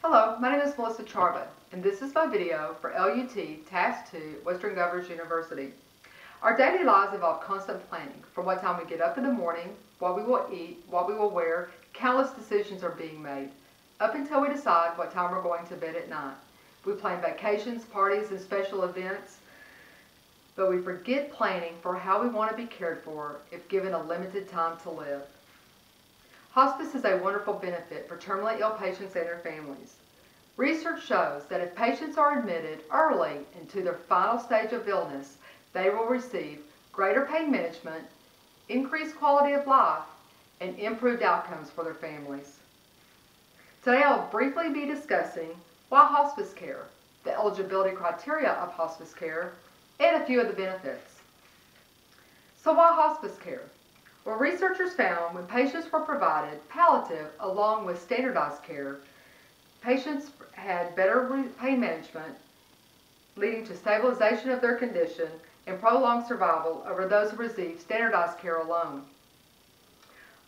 Hello, my name is Melissa Charba, and this is my video for LUT Task 2, Western Governors University. Our daily lives involve constant planning, from what time we get up in the morning, what we will eat, what we will wear. Countless decisions are being made, up until we decide what time we're going to bed at night. We plan vacations, parties, and special events, but we forget planning for how we want to be cared for if given a limited time to live. Hospice is a wonderful benefit for terminally ill patients and their families. Research shows that if patients are admitted early into their final stage of illness, they will receive greater pain management, increased quality of life, and improved outcomes for their families. Today I'll briefly be discussing why hospice care, the eligibility criteria of hospice care, and a few of the benefits. So why hospice care? Well, researchers found when patients were provided palliative along with standardized care, patients had better pain management, leading to stabilization of their condition and prolonged survival over those who received standardized care alone.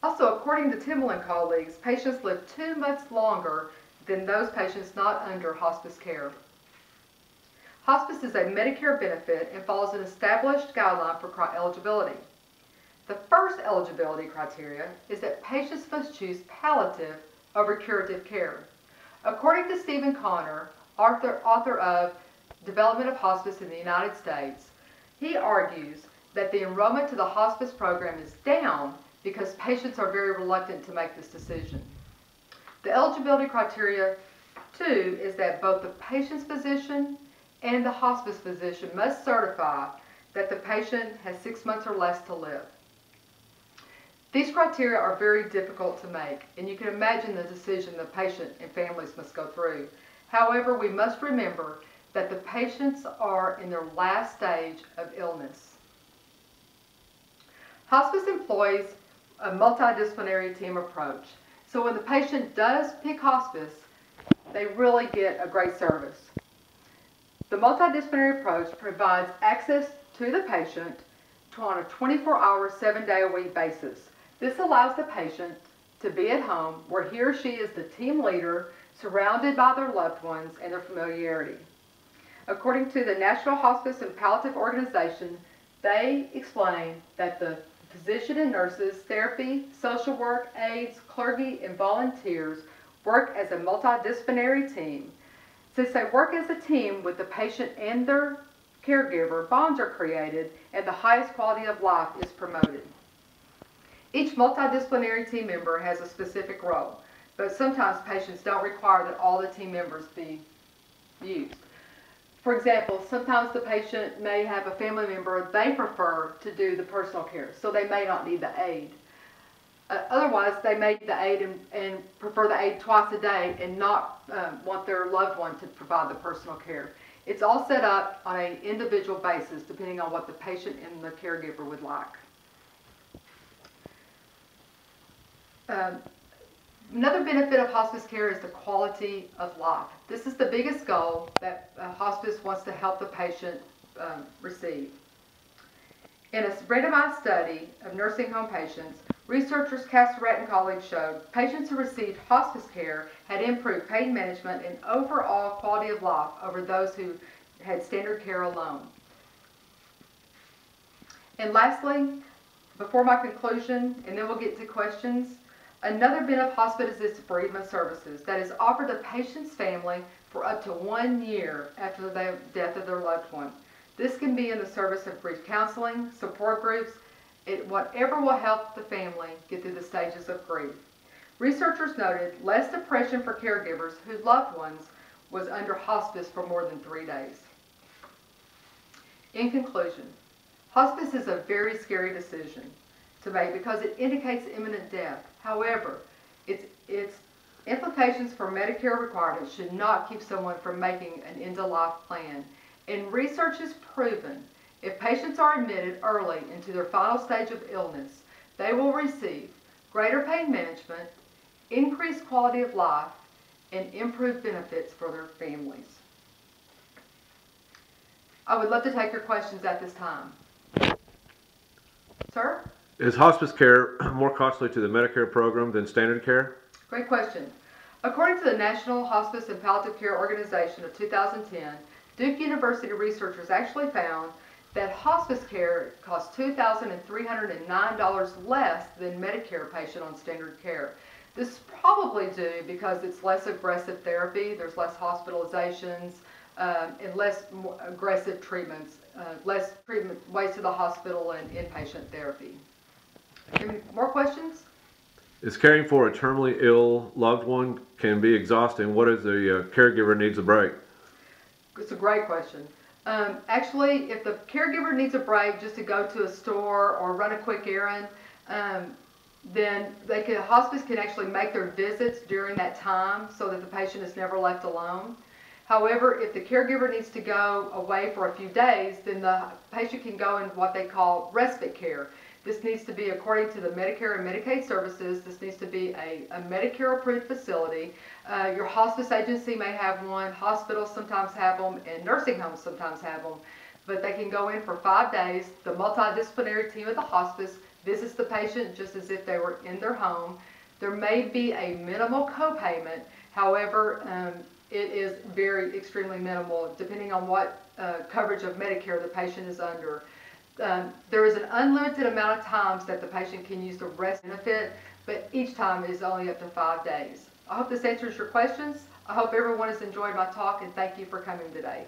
Also, according to Timmel and colleagues, patients live 2 months longer than those patients not under hospice care. Hospice is a Medicare benefit and follows an established guideline for eligibility. The first eligibility criteria is that patients must choose palliative over curative care. According to Stephen Connor, author of Development of Hospice in the United States, he argues that the enrollment to the hospice program is down because patients are very reluctant to make this decision. The eligibility criteria, too, is that both the patient's physician and the hospice physician must certify that the patient has 6 months or less to live. These criteria are very difficult to make, and you can imagine the decision the patient and families must go through. However, we must remember that the patients are in their last stage of illness. Hospice employs a multidisciplinary team approach. So when the patient does pick hospice, they really get a great service. The multidisciplinary approach provides access to the patient on a 24-hour, 7-day-a-week basis. This allows the patient to be at home where he or she is the team leader, surrounded by their loved ones and their familiarity. According to the National Hospice and Palliative Organization, they explain that the physician and nurses, therapy, social work, aides, clergy, and volunteers work as a multidisciplinary team. Since they work as a team with the patient and their caregiver, bonds are created and the highest quality of life is promoted. Each multidisciplinary team member has a specific role, but sometimes patients don't require that all the team members be used. For example, sometimes the patient may have a family member they prefer to do the personal care, so they may not need the aide. Otherwise, they may need the aide and prefer the aide twice a day and not want their loved one to provide the personal care. It's all set up on an individual basis depending on what the patient and the caregiver would like. Another benefit of hospice care is the quality of life. This is the biggest goal that hospice wants to help the patient receive. In a randomized study of nursing home patients, researchers Castaret and colleagues showed patients who received hospice care had improved pain management and overall quality of life over those who had standard care alone. And lastly, before my conclusion, and then we'll get to questions, another benefit of hospice is bereavement services that is offered to patient's family for up to 1 year after the death of their loved one. This can be in the service of grief counseling, support groups, whatever will help the family get through the stages of grief. Researchers noted less depression for caregivers whose loved ones was under hospice for more than 3 days. In conclusion, hospice is a very scary decision to make because it indicates imminent death. However, its implications for Medicare requirements should not keep someone from making an end-of-life plan. And research has proven if patients are admitted early into their final stage of illness, they will receive greater pain management, increased quality of life, and improved benefits for their families. I would love to take your questions at this time. Sir? Is hospice care more costly to the Medicare program than standard care? Great question. According to the National Hospice and Palliative Care Organization of 2010, Duke University researchers actually found that hospice care costs $2,309 less than Medicare patient on standard care. This is probably due because it's less aggressive therapy, there's less hospitalizations, and less aggressive treatments, less treatment ways to the hospital and inpatient therapy. Any more questions? Is caring for a terminally ill loved one can be exhausting? What if the caregiver needs a break? It's a great question. Actually, if the caregiver needs a break just to go to a store or run a quick errand, then hospice can actually make their visits during that time so that the patient is never left alone. However, if the caregiver needs to go away for a few days, then the patient can go in what they call respite care. This needs to be, according to the Medicare and Medicaid services, this needs to be a Medicare-approved facility. Your hospice agency may have one, hospitals sometimes have them, and nursing homes sometimes have them. But they can go in for 5 days. The multidisciplinary team at the hospice visits the patient just as if they were in their home. There may be a minimal copayment. However, it is extremely minimal, depending on what coverage of Medicare the patient is under. There is an unlimited amount of times that the patient can use the rest benefit, but each time is only up to 5 days. I hope this answers your questions. I hope everyone has enjoyed my talk, and thank you for coming today.